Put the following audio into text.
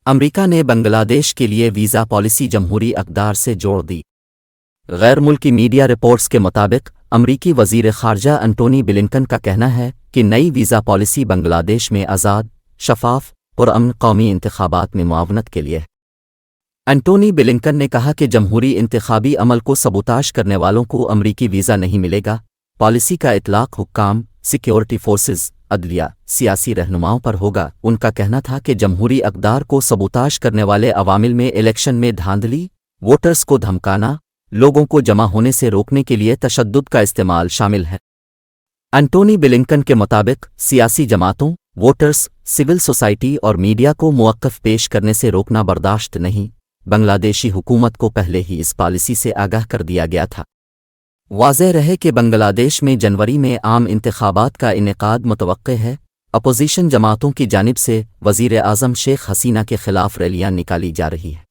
امریکہ نے بنگلادیش کے لیے ویزا پالیسی جمہوری اقدار سے جوڑ دی۔ غیر ملکی میڈیا رپورٹس کے مطابق امریکی وزیر خارجہ انٹونی بلنکن کا کہنا ہے کہ نئی ویزا پالیسی بنگلہ دیش میں آزاد، شفاف اور امن قومی انتخابات میں معاونت کے لیے ہے۔ انٹونی بلنکن نے کہا کہ جمہوری انتخابی عمل کو سبوتاژ کرنے والوں کو امریکی ویزا نہیں ملے گا۔ پالیسی کا اطلاق حکام، سیکیورٹی فورسز، عدلیہ، سیاسی رہنماؤں پر ہوگا۔ ان کا کہنا تھا کہ جمہوری اقدار کو سبوتاژ کرنے والے عوامل میں الیکشن میں دھاندلی، ووٹرز کو دھمکانا، لوگوں کو جمع ہونے سے روکنے کے لیے تشدد کا استعمال شامل ہے۔ انٹونی بلنکن کے مطابق سیاسی جماعتوں، ووٹرز، سول سوسائٹی اور میڈیا کو موقف پیش کرنے سے روکنا برداشت نہیں۔ بنگلہ دیشی حکومت کو پہلے ہی اس پالیسی سے آگاہ کر دیا گیا تھا۔ واضح رہے کہ بنگلہ دیش میں جنوری میں عام انتخابات کا انعقاد متوقع ہے۔ اپوزیشن جماعتوں کی جانب سے وزیر اعظم شیخ حسینہ کے خلاف ریلیاں نکالی جا رہی ہیں۔